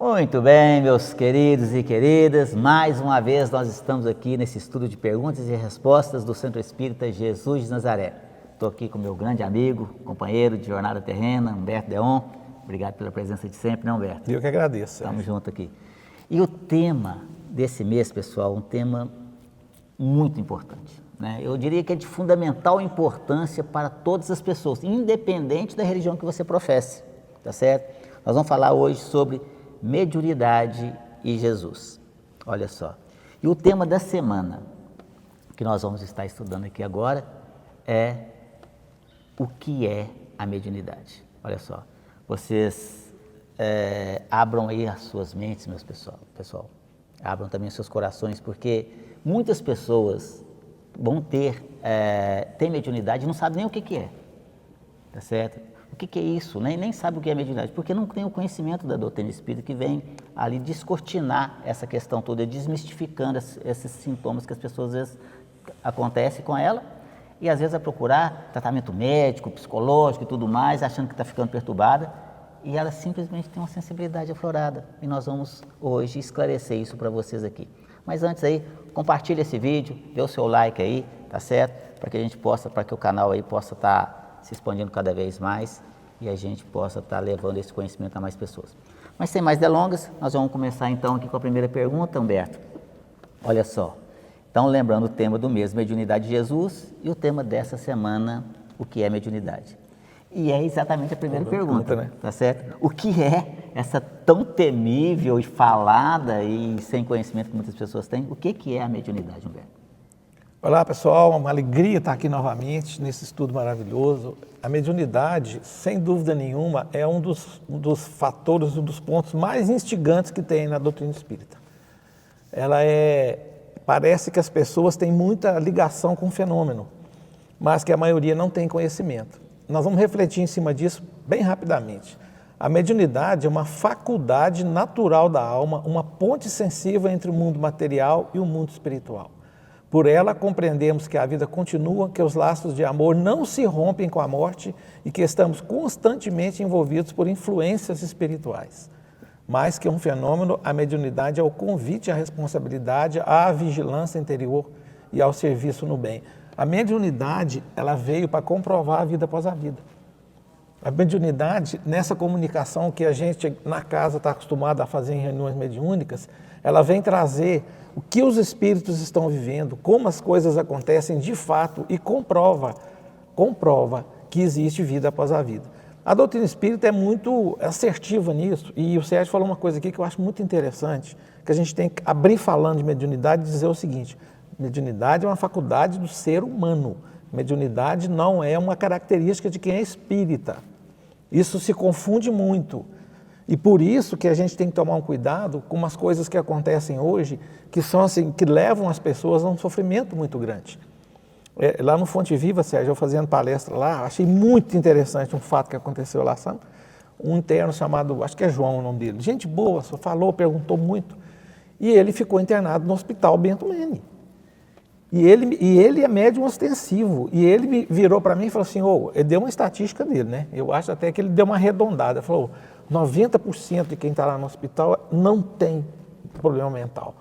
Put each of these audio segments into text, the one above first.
Muito bem, meus queridos e queridas, mais uma vez nós estamos aqui nesse estudo de perguntas e respostas do Centro Espírita Jesus de Nazaré. Estou aqui com meu grande amigo, companheiro de jornada terrena, Humberto Deon. Obrigado pela presença de sempre, né, Humberto? Eu que agradeço. Estamos juntos aqui. E o tema desse mês, pessoal, um tema muito importante, né? Eu diria que é de fundamental importância para todas as pessoas, independente da religião que você professe, tá certo? Nós vamos falar hoje sobre mediunidade e Jesus. Olha só. E o tema da semana que nós vamos estar estudando aqui agora é o que é a mediunidade. Olha só. Vocês abram aí as suas mentes, meus pessoal. Abram também os seus corações, porque muitas pessoas vão têm mediunidade e não sabem nem o que é. Tá certo? O que é isso? Nem sabe o que é mediunidade, porque não tem o conhecimento da doutrina espírita que vem ali descortinar essa questão toda, desmistificando esses sintomas que as pessoas às vezes acontecem com ela e às vezes vai procurar tratamento médico, psicológico e tudo mais, achando que está ficando perturbada e ela simplesmente tem uma sensibilidade aflorada e nós vamos hoje esclarecer isso para vocês aqui. Mas antes aí, compartilhe esse vídeo, dê o seu like aí, tá certo? Para que a gente possa, para que o canal aí possa estar se expandindo cada vez mais e a gente possa estar levando esse conhecimento a mais pessoas. Mas sem mais delongas, nós vamos começar então aqui com a primeira pergunta, Humberto. Olha só, então lembrando o tema do mês, mediunidade de Jesus, e o tema dessa semana, o que é mediunidade. E é exatamente a primeira pergunta, né? Tá certo? O que é essa tão temível e falada e sem conhecimento que muitas pessoas têm? O que é a mediunidade, Humberto? Olá pessoal, uma alegria estar aqui novamente nesse estudo maravilhoso. A mediunidade, sem dúvida nenhuma, é um dos fatores, um dos pontos mais instigantes que tem na doutrina espírita. Parece que as pessoas têm muita ligação com o fenômeno, mas que a maioria não tem conhecimento. Nós vamos refletir em cima disso bem rapidamente. A mediunidade é uma faculdade natural da alma, uma ponte sensível entre o mundo material e o mundo espiritual. Por ela compreendemos que a vida continua, que os laços de amor não se rompem com a morte e que estamos constantemente envolvidos por influências espirituais. Mais que um fenômeno, a mediunidade é o convite à responsabilidade, à vigilância interior e ao serviço no bem. A mediunidade, ela veio para comprovar a vida após a vida. A mediunidade, nessa comunicação que a gente na casa está acostumado a fazer em reuniões mediúnicas, ela vem trazer o que os espíritos estão vivendo, como as coisas acontecem de fato e comprova que existe vida após a vida. A doutrina espírita é muito assertiva nisso e o Sérgio falou uma coisa aqui que eu acho muito interessante, que a gente tem que abrir falando de mediunidade e dizer o seguinte: mediunidade é uma faculdade do ser humano, mediunidade não é uma característica de quem é espírita. Isso se confunde muito. E por isso que a gente tem que tomar um cuidado com umas coisas que acontecem hoje, que são assim, que levam as pessoas a um sofrimento muito grande. Lá no Fonte Viva, Sérgio, eu fazendo palestra lá, achei muito interessante um fato que aconteceu lá, sabe? Um interno chamado, acho que é João o nome dele, gente boa, só falou, perguntou muito, e ele ficou internado no Hospital Bento Mene. E ele é médium ostensivo, e ele me virou para mim e falou assim, ele deu uma estatística dele, né? Eu acho até que ele deu uma arredondada, falou, 90% de quem está lá no hospital não tem problema mental.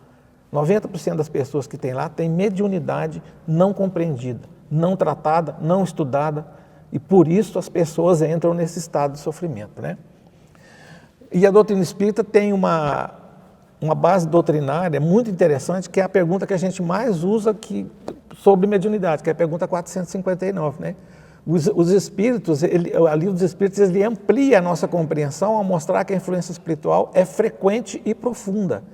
90% das pessoas que tem lá têm mediunidade não compreendida, não tratada, não estudada, e por isso as pessoas entram nesse estado de sofrimento, né? E a doutrina espírita tem uma base doutrinária muito interessante, que é a pergunta que a gente mais usa sobre mediunidade, que é a pergunta 459, né? Os espíritos, o livro dos espíritos, ele amplia a nossa compreensão ao mostrar que a influência espiritual é frequente e profunda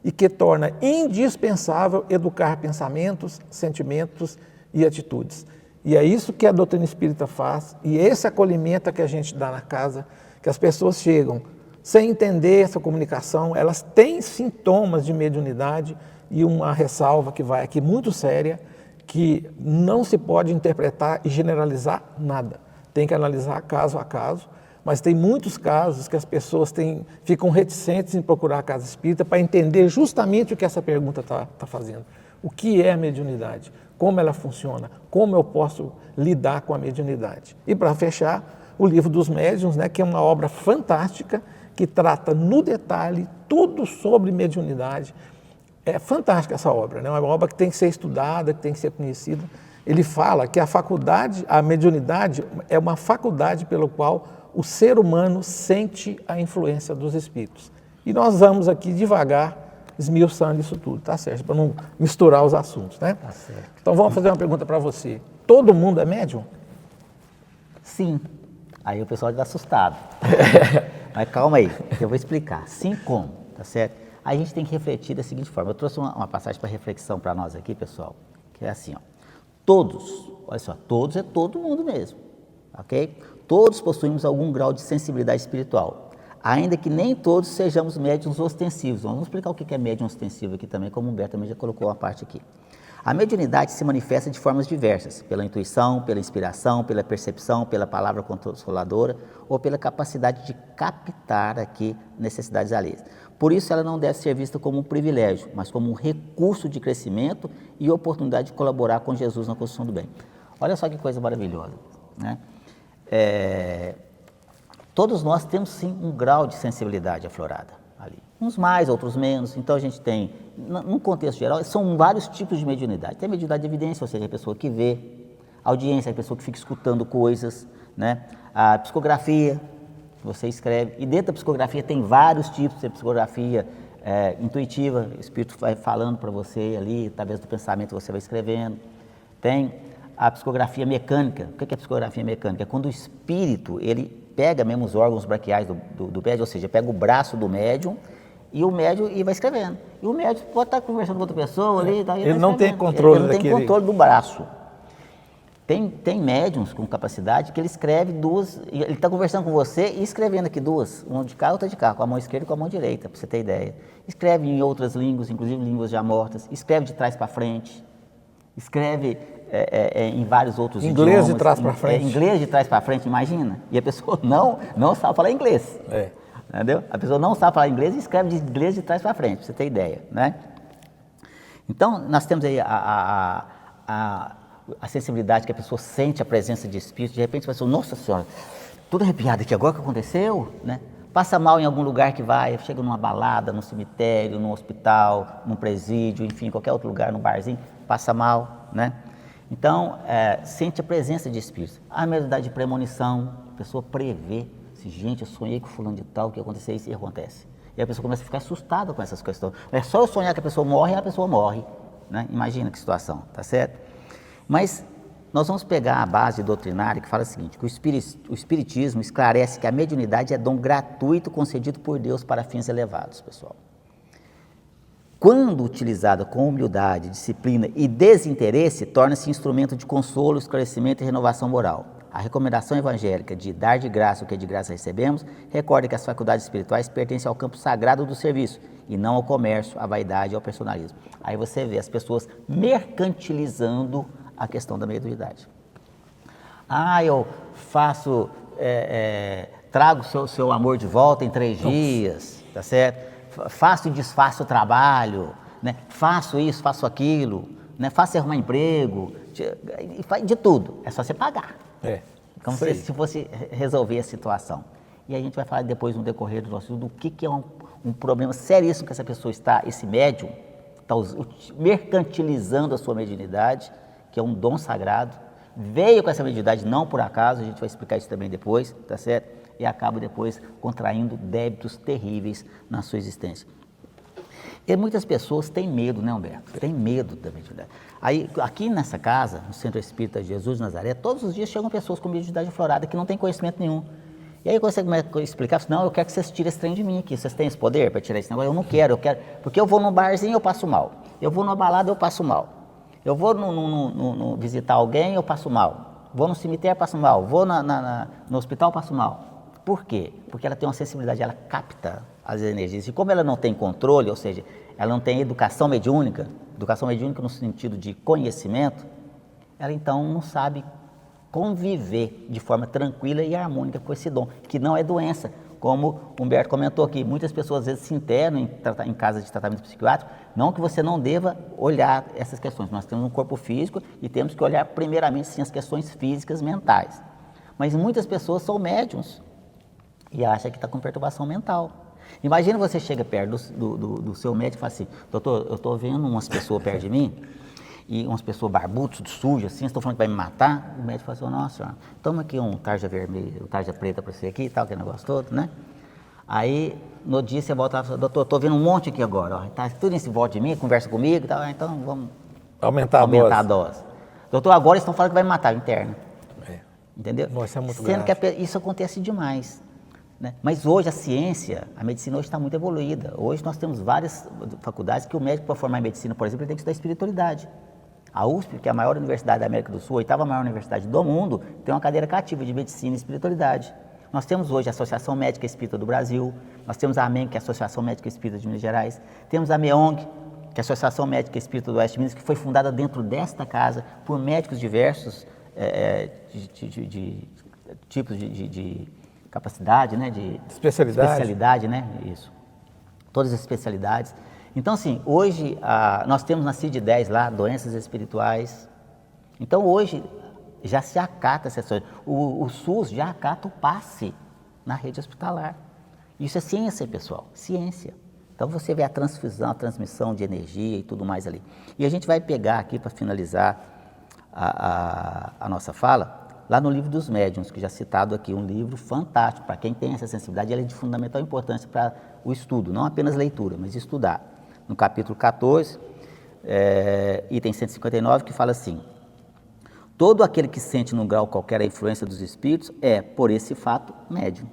e que torna indispensável educar pensamentos, sentimentos e atitudes. E é isso que a doutrina espírita faz, e esse acolhimento que a gente dá na casa, que as pessoas chegam sem entender essa comunicação, elas têm sintomas de mediunidade, e uma ressalva que vai aqui muito séria, que não se pode interpretar e generalizar nada. Tem que analisar caso a caso, mas tem muitos casos que as pessoas ficam reticentes em procurar a casa espírita para entender justamente o que essa pergunta está fazendo. O que é a mediunidade? Como ela funciona? Como eu posso lidar com a mediunidade? E para fechar, o livro dos médiuns, né, que é uma obra fantástica, que trata no detalhe tudo sobre mediunidade. É fantástica essa obra, né? Uma obra que tem que ser estudada, que tem que ser conhecida. Ele fala que a mediunidade é uma faculdade pelo qual o ser humano sente a influência dos espíritos. E nós vamos aqui devagar esmiuçando isso tudo, tá certo? Para não misturar os assuntos, né? Tá certo. Então vamos fazer uma pergunta para você. Todo mundo é médium? Sim. Aí o pessoal está assustado. Mas calma aí, eu vou explicar. Sim como, tá certo? Aí a gente tem que refletir da seguinte forma. Eu trouxe uma passagem para reflexão para nós aqui, pessoal, que é assim, ó. Todos, olha só, todos é todo mundo mesmo, ok? Todos possuímos algum grau de sensibilidade espiritual, ainda que nem todos sejamos médiuns ostensivos. Vamos explicar o que é médium ostensivo aqui também, como o Humberto também já colocou uma parte aqui. A mediunidade se manifesta de formas diversas, pela intuição, pela inspiração, pela percepção, pela palavra consoladora ou pela capacidade de captar aqui necessidades alheias. Por isso ela não deve ser vista como um privilégio, mas como um recurso de crescimento e oportunidade de colaborar com Jesus na construção do bem. Olha só que coisa maravilhosa, né? Todos nós temos sim um grau de sensibilidade aflorada ali, uns mais, outros menos. Então a gente tem, num contexto geral, são vários tipos de mediunidade. Tem a mediunidade de evidência, ou seja, a pessoa que vê, a audiência, a pessoa que fica escutando coisas, né? A psicografia, que você escreve, e dentro da psicografia tem vários tipos. Tem psicografia intuitiva, o espírito vai falando para você ali, através do pensamento você vai escrevendo. Tem a psicografia mecânica. O que é a psicografia mecânica? É quando o espírito, ele pega mesmo os órgãos braquiais do médium, ou seja, pega o braço do médium e o médium vai escrevendo. E o médium pode estar conversando com outra pessoa ali. Ele não tem controle daquele... Ele não tem controle do braço. Tem médiums com capacidade que ele escreve duas, ele está conversando com você e escrevendo aqui duas, uma de cá e outra de cá, com a mão esquerda e com a mão direita, para você ter ideia. Escreve em outras línguas, inclusive línguas já mortas, escreve de trás para frente, escreve em vários outros idiomas. Inglês de trás para frente. Inglês de trás para frente, imagina. E a pessoa não sabe falar inglês. Entendeu? A pessoa não sabe falar inglês e escreve de inglês de trás para frente, para você ter ideia, né? Então, nós temos aí a sensibilidade que a pessoa sente a presença de espírito. De repente a pessoa, nossa senhora, tudo arrepiado aqui, agora o que aconteceu, né? Passa mal em algum lugar que vai, chega numa balada, num cemitério, num hospital, num presídio, enfim, qualquer outro lugar, num barzinho, passa mal, né? Então, sente a presença de espíritos. A mediunidade de premonição, a pessoa prevê, se gente, eu sonhei com fulano de tal, o que aconteceu isso e acontece. E a pessoa começa a ficar assustada com essas questões. É só eu sonhar que a pessoa morre e a pessoa morre, né? Imagina que situação, tá certo? Mas nós vamos pegar a base doutrinária que fala o seguinte, que o Espiritismo esclarece que a mediunidade é dom gratuito concedido por Deus para fins elevados, pessoal. Quando utilizada com humildade, disciplina e desinteresse, torna-se instrumento de consolo, esclarecimento e renovação moral. A recomendação evangélica de dar de graça o que de graça recebemos recorda que as faculdades espirituais pertencem ao campo sagrado do serviço e não ao comércio, à vaidade e ao personalismo. Aí você vê as pessoas mercantilizando a questão da mediunidade. Eu faço, trago seu amor de volta em 3 dias, tá certo? Faço e desfaço o trabalho, né? Faço isso, faço aquilo, né? Faço arrumar emprego, de tudo, é só você pagar. Como se fosse resolver a situação. E a gente vai falar depois, no decorrer do nosso estudo, do que é um problema seríssimo que essa pessoa esse médium, está mercantilizando a sua mediunidade, que é um dom sagrado, veio com essa mediunidade não por acaso, a gente vai explicar isso também depois, tá certo? E acaba depois contraindo débitos terríveis na sua existência. E muitas pessoas têm medo, né, Humberto? Tem medo da mediunidade. Aí, aqui nessa casa, no Centro Espírita Jesus de Nazaré, todos os dias chegam pessoas com mediunidade aflorada que não têm conhecimento nenhum. E aí você começa a explicar, não, eu quero que vocês tirem esse trem de mim aqui, vocês têm esse poder para tirar esse negócio? Eu não quero, porque eu vou num barzinho eu passo mal, eu vou numa balada eu passo mal, eu vou visitar alguém eu passo mal, vou no cemitério eu passo mal, vou no hospital eu passo mal. Por quê? Porque ela tem uma sensibilidade, ela capta as energias. E como ela não tem controle, ou seja, ela não tem educação mediúnica no sentido de conhecimento, ela então não sabe conviver de forma tranquila e harmônica com esse dom, que não é doença. Como o Humberto comentou aqui, muitas pessoas às vezes se internam em casas de tratamento psiquiátrico, não que você não deva olhar essas questões, nós temos um corpo físico e temos que olhar primeiramente sim as questões físicas mentais. Mas muitas pessoas são médiuns, e acha que está com perturbação mental. Imagina você chega perto do seu médico e fala assim, doutor, eu estou vendo umas pessoas perto de mim, e umas pessoas barbudas, sujas, assim, estão falando que vai me matar. O médico fala assim, nossa senhora, toma aqui um tarja vermelha, um tarja preta para você aqui e tal, aquele negócio todo, né? Aí, no dia você volta lá e fala, doutor, estou vendo um monte aqui agora, ó, tá tudo em volta de mim, conversa comigo e tal, então vamos Aumentar a dose. Doutor, agora estão falando que vai me matar, interna. Entendeu? Nossa, é muito Sendo grave. que isso acontece demais. Né? Mas hoje a ciência, a medicina hoje está muito evoluída. Hoje nós temos várias faculdades que o médico, para formar em medicina, por exemplo, ele tem que estudar espiritualidade. A USP, que é a maior universidade da América do Sul, a oitava maior universidade do mundo, tem uma cadeira cativa de medicina e espiritualidade. Nós temos hoje a Associação Médica Espírita do Brasil, nós temos a AMEM, que é a Associação Médica Espírita de Minas Gerais, temos a MEONG, que é a Associação Médica Espírita do Oeste de Minas, que foi fundada dentro desta casa por médicos diversos, tipos de capacidade, né? De especialidade, né? Isso. Todas as especialidades. Então, assim, hoje nós temos na CID-10 lá, doenças espirituais. Então, hoje já se acata essas coisas. O SUS já acata o passe na rede hospitalar. Isso é ciência, pessoal, ciência. Então, você vê a transmissão de energia e tudo mais ali. E a gente vai pegar aqui para finalizar a nossa fala, lá no Livro dos Médiuns, que já citado aqui, um livro fantástico, para quem tem essa sensibilidade, ele é de fundamental importância para o estudo, não apenas leitura, mas estudar. No capítulo 14, item 159, que fala assim, todo aquele que sente num grau qualquer a influência dos espíritos é, por esse fato, médium.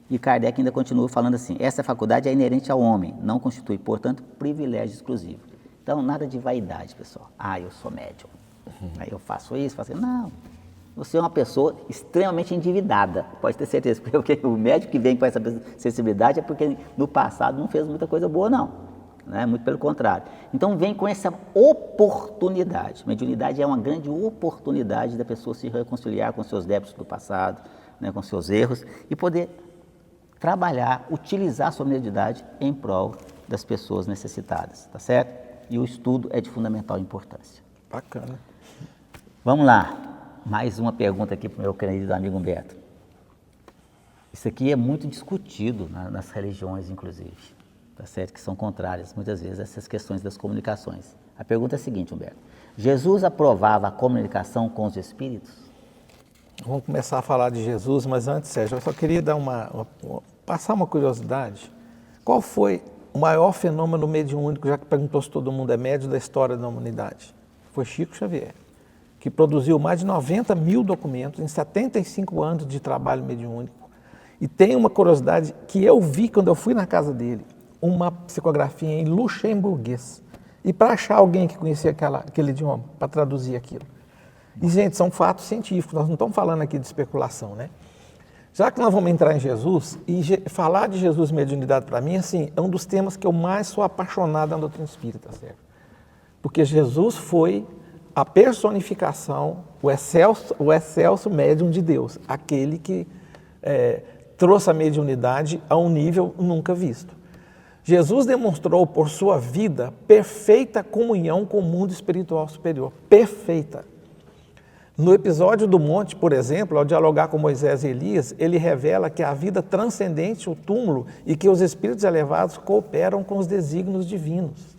E Kardec ainda continua falando assim, essa faculdade é inerente ao homem, não constitui, portanto, privilégio exclusivo. Então, nada de vaidade, pessoal. Eu sou médium, aí eu faço isso, faço aquilo. Não. Você é uma pessoa extremamente endividada, pode ter certeza, porque o médico que vem com essa sensibilidade é porque no passado não fez muita coisa boa, não, né? Muito pelo contrário. Então vem com essa oportunidade, mediunidade é uma grande oportunidade da pessoa se reconciliar com seus débitos do passado, né? Com seus erros e poder trabalhar, utilizar a sua mediunidade em prol das pessoas necessitadas, tá certo? E o estudo é de fundamental importância. Bacana. Vamos lá. Mais uma pergunta aqui para o meu querido amigo Humberto. Isso aqui é muito discutido nas religiões, inclusive, tá certo? Que são contrárias, muitas vezes, a essas questões das comunicações. A pergunta é a seguinte, Humberto. Jesus aprovava a comunicação com os espíritos? Vamos começar a falar de Jesus, mas antes, Sérgio, eu só queria dar passar uma curiosidade. Qual foi o maior fenômeno mediúnico, já que perguntou se todo mundo é médium, da história da humanidade? Foi Chico Xavier, que produziu mais de 90 mil documentos em 75 anos de trabalho mediúnico. E tem uma curiosidade que eu vi quando eu fui na casa dele, uma psicografia em luxemburguês. E para achar alguém que conhecia aquele idioma, para traduzir aquilo. E, gente, são fatos científicos, nós não estamos falando aqui de especulação, né? Já que nós vamos entrar em Jesus, e falar de Jesus e mediunidade para mim, assim, é um dos temas que eu mais sou apaixonado na doutrina espírita, certo? Porque Jesus foi a personificação, o excelso médium de Deus, aquele que trouxe a mediunidade a um nível nunca visto. Jesus demonstrou por sua vida perfeita comunhão com o mundo espiritual superior, perfeita. No episódio do monte, por exemplo, ao dialogar com Moisés e Elias, ele revela que a vida transcendente o túmulo e que os espíritos elevados cooperam com os desígnios divinos.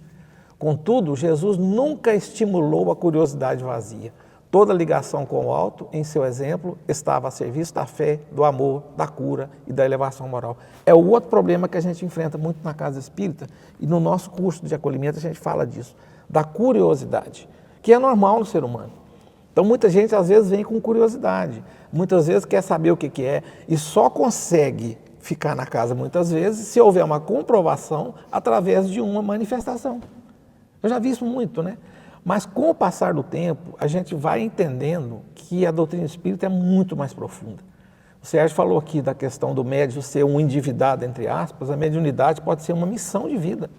Contudo, Jesus nunca estimulou a curiosidade vazia. Toda ligação com o alto, em seu exemplo, estava a serviço da fé, do amor, da cura e da elevação moral. É o outro problema que a gente enfrenta muito na casa espírita e no nosso curso de acolhimento a gente fala disso, da curiosidade, que é normal no ser humano. Então muita gente às vezes vem com curiosidade, muitas vezes quer saber o que é e só consegue ficar na casa muitas vezes se houver uma comprovação através de uma manifestação. Eu já vi isso muito, né? Mas com o passar do tempo, a gente vai entendendo que a doutrina espírita é muito mais profunda. O Sérgio falou aqui da questão do médium ser um endividado, entre aspas, a mediunidade pode ser uma missão de vida.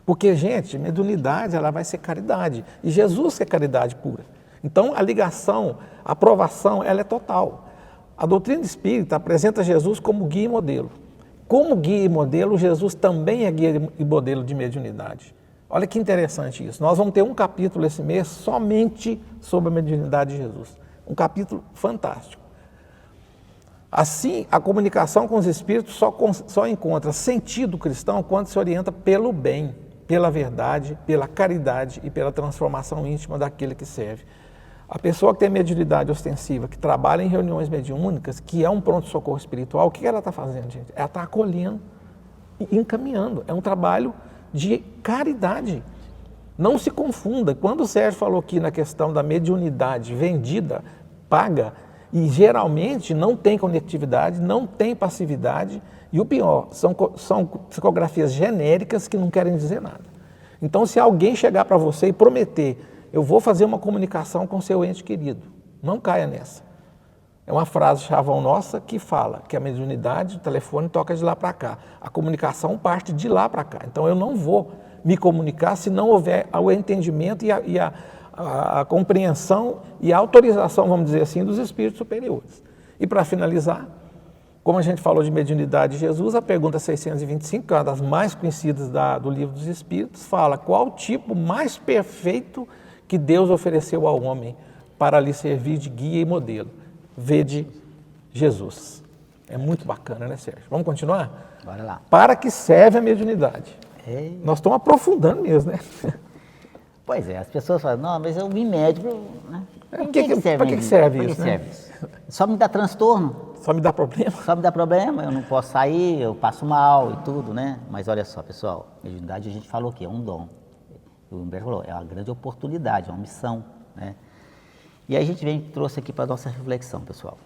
Porque, gente, mediunidade ela vai ser caridade, e Jesus é caridade pura. Então, a ligação, a aprovação, ela é total. A doutrina espírita apresenta Jesus como guia e modelo. Como guia e modelo, Jesus também é guia e modelo de mediunidade. Olha que interessante isso. Nós vamos ter um capítulo esse mês somente sobre a mediunidade de Jesus. Um capítulo fantástico. Assim, a comunicação com os espíritos só encontra sentido cristão quando se orienta pelo bem, pela verdade, pela caridade e pela transformação íntima daquele que serve. A pessoa que tem mediunidade ostensiva, que trabalha em reuniões mediúnicas, que é um pronto-socorro espiritual, o que ela está fazendo, gente? Ela está acolhendo e encaminhando. É um trabalho de caridade. Não se confunda. Quando o Sérgio falou aqui na questão da mediunidade vendida, paga, e geralmente não tem conectividade, não tem passividade, e o pior, são psicografias genéricas que não querem dizer nada. Então, se alguém chegar para você e prometer, eu vou fazer uma comunicação com seu ente querido, não caia nessa. É uma frase chavão nossa que fala que a mediunidade, o telefone toca de lá para cá, a comunicação parte de lá para cá. Então, eu não vou me comunicar se não houver o entendimento e a compreensão e a autorização, vamos dizer assim, dos espíritos superiores. E para finalizar, como a gente falou de mediunidade de Jesus, a pergunta 625, que é uma das mais conhecidas do Livro dos Espíritos, fala qual o tipo mais perfeito que Deus ofereceu ao homem para lhe servir de guia e modelo. Vede Jesus. É muito bacana, né, Sérgio? Vamos continuar? Bora lá. Para que serve a mediunidade? Ei. Nós estamos aprofundando mesmo, né? Pois é, as pessoas falam, não, mas eu me médico, né? Para que serve isso, né? Só me dá transtorno. Só me dá problema? Só me dá problema, eu não posso sair, eu passo mal e tudo, né? Mas olha só, pessoal, mediunidade a gente falou que é um dom. O Humberto falou, é uma grande oportunidade, é uma missão, né? E aí a gente trouxe aqui para a nossa reflexão, pessoal.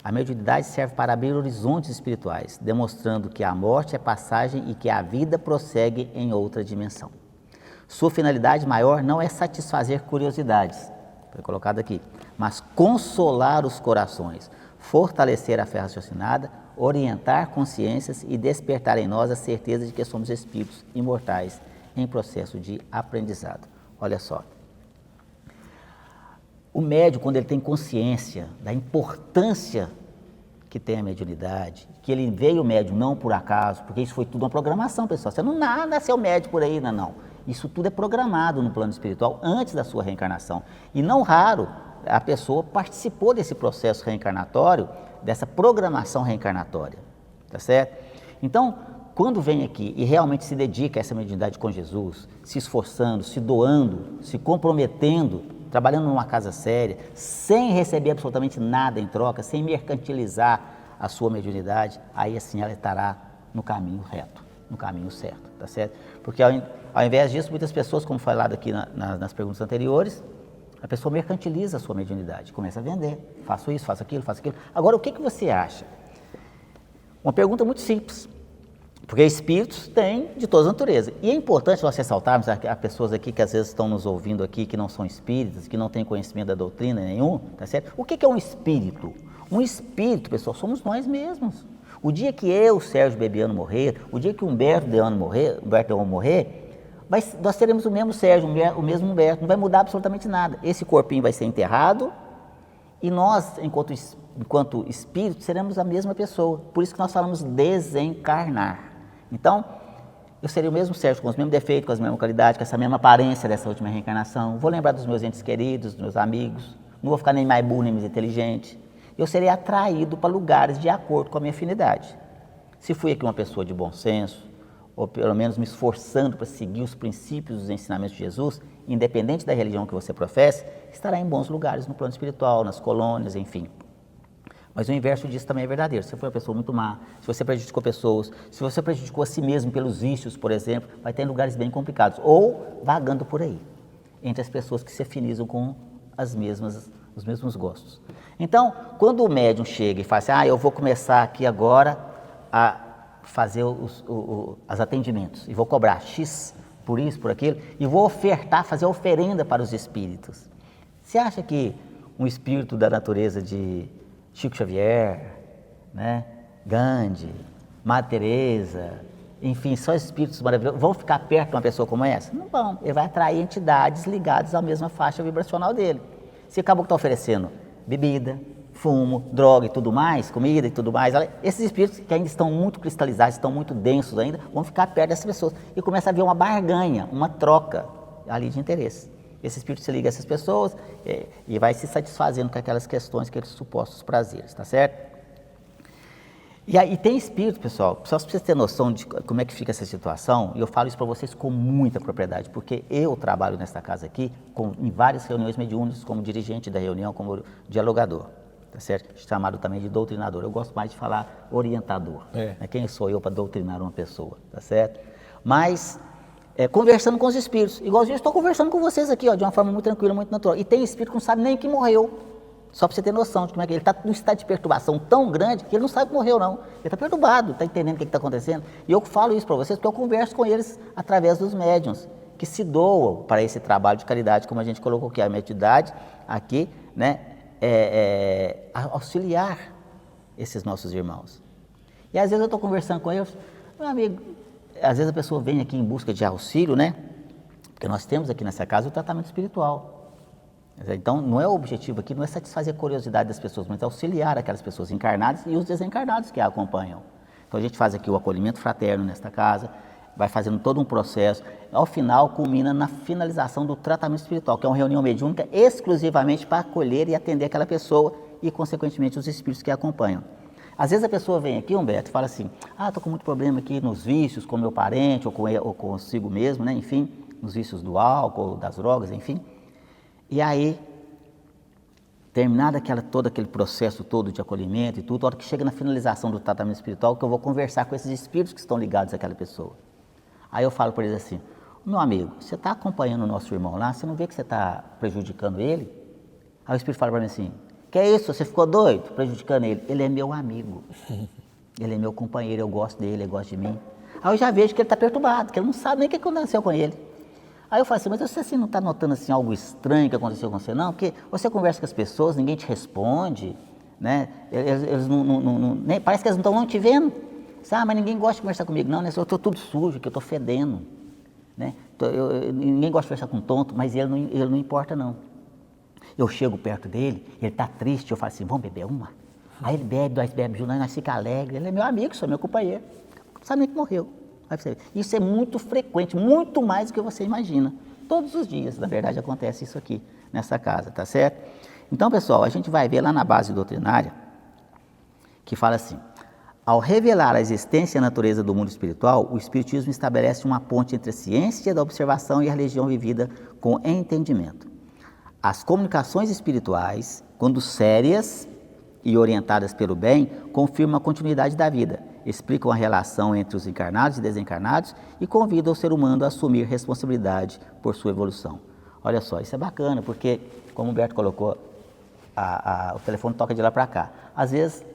A mediunidade serve para abrir horizontes espirituais, demonstrando que a morte é passagem e que a vida prossegue em outra dimensão. Sua finalidade maior não é satisfazer curiosidades, foi colocado aqui, mas consolar os corações, fortalecer a fé raciocinada, orientar consciências e despertar em nós a certeza de que somos espíritos imortais em processo de aprendizado. Olha só, o médium, quando ele tem consciência da importância que tem a mediunidade, que ele veio médium não por acaso, porque isso foi tudo uma programação, pessoal. Você não nasceu médium por aí, não. Isso tudo é programado no plano espiritual antes da sua reencarnação. E não raro, a pessoa participou desse processo reencarnatório, dessa programação reencarnatória, tá certo? Então, quando vem aqui e realmente se dedica a essa mediunidade com Jesus, se esforçando, se doando, se comprometendo, trabalhando numa casa séria, sem receber absolutamente nada em troca, sem mercantilizar a sua mediunidade, aí assim ela estará no caminho reto, no caminho certo, tá certo? Porque ao invés disso, muitas pessoas, como falado aqui nas perguntas anteriores, a pessoa mercantiliza a sua mediunidade, começa a vender, faço isso, faço aquilo, faço aquilo. Agora, o que você acha? Uma pergunta muito simples, porque espíritos têm de toda natureza. E é importante nós ressaltarmos, há pessoas aqui que às vezes estão nos ouvindo aqui, que não são espíritas, que não têm conhecimento da doutrina nenhum, tá certo? O que é um espírito? Um espírito, pessoal, somos nós mesmos. O dia que eu, Sérgio Bebiano, morrer, o dia que o Humberto Deano morrer, nós teremos o mesmo Sérgio, o mesmo Humberto, não vai mudar absolutamente nada. Esse corpinho vai ser enterrado e nós, enquanto espírito, seremos a mesma pessoa. Por isso que nós falamos desencarnar. Então, eu seria o mesmo Sérgio, com os mesmos defeitos, com as mesmas qualidades, com essa mesma aparência dessa última reencarnação. Vou lembrar dos meus entes queridos, dos meus amigos, não vou ficar nem mais burro, nem mais inteligente. Eu serei atraído para lugares de acordo com a minha afinidade. Se fui aqui uma pessoa de bom senso, ou pelo menos me esforçando para seguir os princípios dos ensinamentos de Jesus, independente da religião que você professe, estará em bons lugares no plano espiritual, nas colônias, enfim. Mas o inverso disso também é verdadeiro. Se você foi uma pessoa muito má, se você prejudicou pessoas, se você prejudicou a si mesmo pelos vícios, por exemplo, vai ter lugares bem complicados, ou vagando por aí, entre as pessoas que se afinizam com os mesmos gostos. Então, quando o médium chega e fala assim, eu vou começar aqui agora a fazer os atendimentos, e vou cobrar X por isso, por aquilo, e vou ofertar, fazer oferenda para os espíritos. Você acha que um espírito da natureza de Chico Xavier, né, Gandhi, Madre Teresa, enfim, só espíritos maravilhosos, vão ficar perto de uma pessoa como essa? Não vão, ele vai atrair entidades ligadas à mesma faixa vibracional dele. Se acabou que está oferecendo bebida, fumo, droga e tudo mais, comida e tudo mais, esses espíritos que ainda estão muito cristalizados, estão muito densos ainda, vão ficar perto dessas pessoas e começa a haver uma barganha, uma troca ali de interesse. Esse espírito se liga a essas pessoas e vai se satisfazendo com aquelas questões, aqueles supostos prazeres, tá certo? E aí tem espírito, pessoal, só para vocês terem noção de como é que fica essa situação, e eu falo isso para vocês com muita propriedade, porque eu trabalho nesta casa aqui em várias reuniões mediúnicas, como dirigente da reunião, como dialogador, tá certo? Chamado também de doutrinador. Eu gosto mais de falar orientador. Né? Quem sou eu para doutrinar uma pessoa, tá certo? Mas conversando com os espíritos, igual eu estou conversando com vocês aqui, ó, de uma forma muito tranquila, muito natural. E tem espírito que não sabe nem que morreu. Só para você ter noção de como é que ele está num estado de perturbação tão grande que ele não sabe que morreu, não. Ele está perturbado, está entendendo o que está acontecendo. E eu falo isso para vocês porque eu converso com eles através dos médiuns, que se doam para esse trabalho de caridade, como a gente colocou aqui, a mediunidade aqui, né, auxiliar esses nossos irmãos. E às vezes eu estou conversando com eles, meu amigo, às vezes a pessoa vem aqui em busca de auxílio, né, porque nós temos aqui nessa casa o tratamento espiritual. Então, não é o objetivo aqui, não é satisfazer a curiosidade das pessoas, mas é auxiliar aquelas pessoas encarnadas e os desencarnados que a acompanham. Então, a gente faz aqui o acolhimento fraterno nesta casa, vai fazendo todo um processo, ao final culmina na finalização do tratamento espiritual, que é uma reunião mediúnica exclusivamente para acolher e atender aquela pessoa e, consequentemente, os espíritos que a acompanham. Às vezes a pessoa vem aqui, Humberto, e fala assim, estou com muito problema aqui nos vícios, com meu parente ou consigo mesmo, né? Enfim, nos vícios do álcool, das drogas, enfim. E aí, terminado todo aquele processo todo de acolhimento e tudo, a hora que chega na finalização do tratamento espiritual, que eu vou conversar com esses espíritos que estão ligados àquela pessoa. Aí eu falo para eles assim, meu amigo, você está acompanhando o nosso irmão lá, você não vê que você está prejudicando ele? Aí o espírito fala para mim assim, que é isso, você ficou doido prejudicando ele? Ele é meu amigo, ele é meu companheiro, eu gosto dele, ele gosta de mim. Aí eu já vejo que ele está perturbado, que ele não sabe nem o que aconteceu com ele. Aí eu falo assim, mas você assim, não está notando assim, algo estranho que aconteceu com você, não? Porque você conversa com as pessoas, ninguém te responde, né? Eles nem, parece que eles não estão te vendo. Mas ninguém gosta de conversar comigo, não, né? Eu estou tudo sujo, que eu estou fedendo. Né? Ninguém gosta de conversar com um tonto, mas ele não importa, não. Eu chego perto dele, ele está triste, eu falo assim, vamos beber uma? Aí ele bebe, nós bebemos juntos, nós ficamos alegres, ele é meu amigo, sou meu companheiro. Não sabe nem que morreu. Isso é muito frequente, muito mais do que você imagina. Todos os dias, na verdade, acontece isso aqui, nessa casa, tá certo? Então, pessoal, a gente vai ver lá na base doutrinária, que fala assim, ao revelar a existência e a natureza do mundo espiritual, o Espiritismo estabelece uma ponte entre a ciência da observação e a religião vivida com entendimento. As comunicações espirituais, quando sérias e orientadas pelo bem, confirmam a continuidade da vida, explicam a relação entre os encarnados e desencarnados e convidam o ser humano a assumir responsabilidade por sua evolução. Olha só, isso é bacana, porque, como o Humberto colocou, o telefone toca de lá para cá. Às vezes,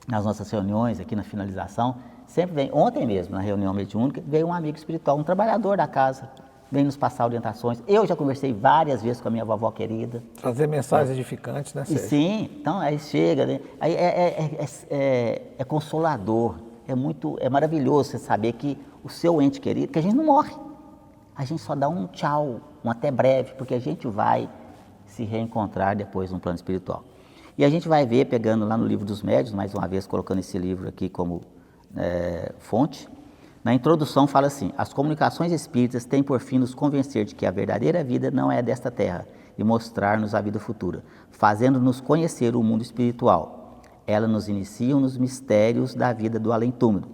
nas nossas reuniões, aqui na finalização, sempre vem, ontem mesmo, na reunião mediúnica, veio um amigo espiritual, um trabalhador da casa, vem nos passar orientações. Eu já conversei várias vezes com a minha vovó querida. Trazer mensagens edificantes, né, Sérgio? Sim, então aí chega, né? Aí é consolador, é maravilhoso você saber que o seu ente querido, que a gente não morre, a gente só dá um tchau, um até breve, porque a gente vai se reencontrar depois no plano espiritual. E a gente vai ver, pegando lá no Livro dos Médiuns, mais uma vez colocando esse livro aqui como fonte, na introdução fala assim, as comunicações espíritas têm por fim nos convencer de que a verdadeira vida não é desta terra e mostrar-nos a vida futura, fazendo-nos conhecer o mundo espiritual. Elas nos iniciam nos mistérios da vida do além-túmulo,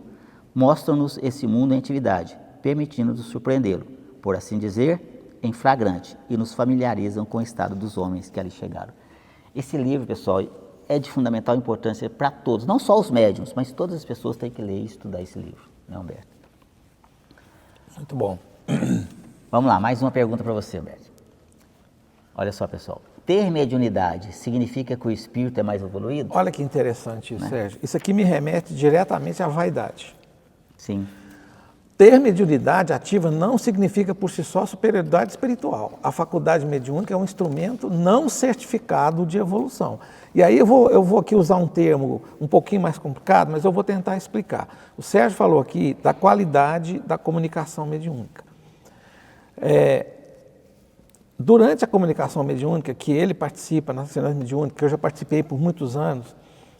mostram-nos esse mundo em atividade, permitindo-nos surpreendê-lo, por assim dizer, em flagrante, e nos familiarizam com o estado dos homens que ali chegaram. Esse livro, pessoal, é de fundamental importância para todos, não só os médiuns, mas todas as pessoas têm que ler e estudar esse livro, né, Humberto? Muito bom. Vamos lá, mais uma pergunta para você, Humberto. Olha só, pessoal. Ter mediunidade significa que o espírito é mais evoluído? Olha que interessante isso, né? Sérgio. Isso aqui me remete diretamente à vaidade. Sim. Ter mediunidade ativa não significa por si só superioridade espiritual. A faculdade mediúnica é um instrumento não certificado de evolução. E aí eu vou aqui usar um termo um pouquinho mais complicado, mas eu vou tentar explicar. O Sérgio falou aqui da qualidade da comunicação mediúnica. Durante a comunicação mediúnica, que ele participa nas reuniões mediúnicas, que eu já participei por muitos anos,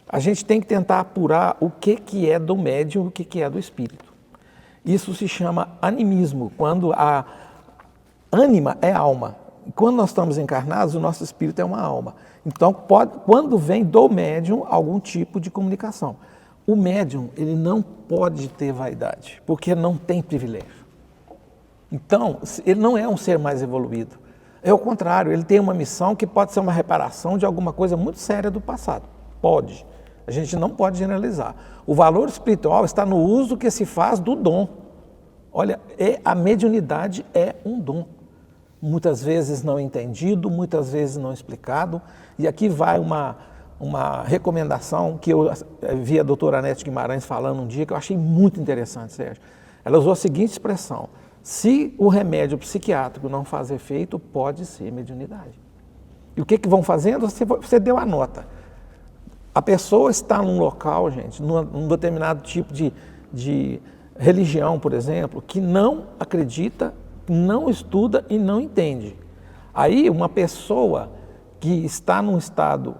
a gente tem que tentar apurar o que é do médium e o que é do espírito. Isso se chama animismo, quando a ânima é alma. Quando nós estamos encarnados, o nosso espírito é uma alma. Então, quando vem do médium algum tipo de comunicação. O médium, ele não pode ter vaidade, porque não tem privilégio. Então, ele não é um ser mais evoluído. É o contrário, ele tem uma missão que pode ser uma reparação de alguma coisa muito séria do passado. Pode. A gente não pode generalizar. O valor espiritual está no uso que se faz do dom. Olha, a mediunidade é um dom. Muitas vezes não entendido, muitas vezes não explicado. E aqui vai uma recomendação que eu vi a doutora Anete Guimarães falando um dia, que eu achei muito interessante, Sérgio. Ela usou a seguinte expressão: se o remédio psiquiátrico não faz efeito, pode ser mediunidade. E o que vão fazendo? Você deu a nota. A pessoa está num local, gente, num determinado tipo de religião, por exemplo, que não acredita, não estuda e não entende. Aí uma pessoa que está num estado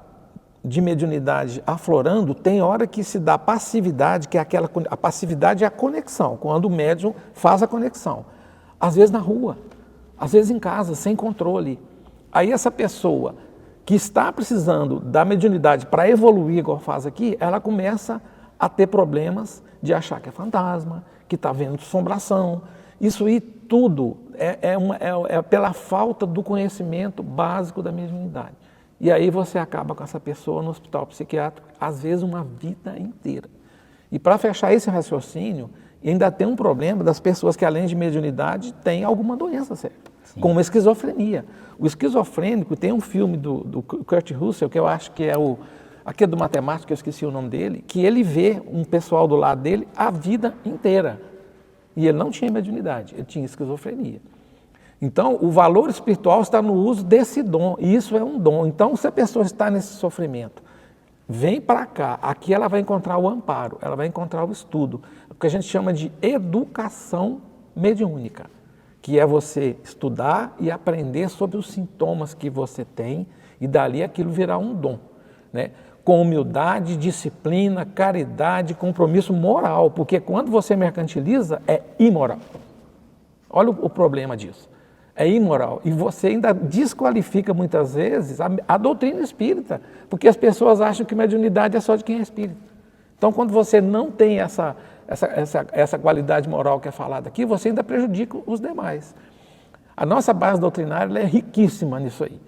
de mediunidade aflorando, tem hora que se dá passividade, que é a passividade é a conexão, quando o médium faz a conexão. Às vezes na rua, às vezes em casa, sem controle. Aí essa pessoa que está precisando da mediunidade para evoluir, igual faz aqui, ela começa a ter problemas de achar que é fantasma, que está vendo assombração. Isso aí tudo é pela falta do conhecimento básico da mediunidade. E aí você acaba com essa pessoa no hospital psiquiátrico, às vezes uma vida inteira. E para fechar esse raciocínio, ainda tem um problema das pessoas que, além de mediunidade, têm alguma doença séria, como esquizofrenia. O esquizofrênico, tem um filme do Kurt Russell, que eu acho que é aquele do matemático, eu esqueci o nome dele, que ele vê um pessoal do lado dele a vida inteira. E ele não tinha mediunidade, ele tinha esquizofrenia. Então, o valor espiritual está no uso desse dom, e isso é um dom. Então, se a pessoa está nesse sofrimento, vem para cá, aqui ela vai encontrar o amparo, ela vai encontrar o estudo, o que a gente chama de educação mediúnica, que é você estudar e aprender sobre os sintomas que você tem, e dali aquilo virar um dom, né? Com humildade, disciplina, caridade, compromisso moral, porque quando você mercantiliza, é imoral. Olha o problema disso. É imoral. E você ainda desqualifica muitas vezes a doutrina espírita, porque as pessoas acham que mediunidade é só de quem é espírita. Então, quando você não tem essa qualidade moral que é falada aqui, você ainda prejudica os demais. A nossa base doutrinária ela é riquíssima nisso aí.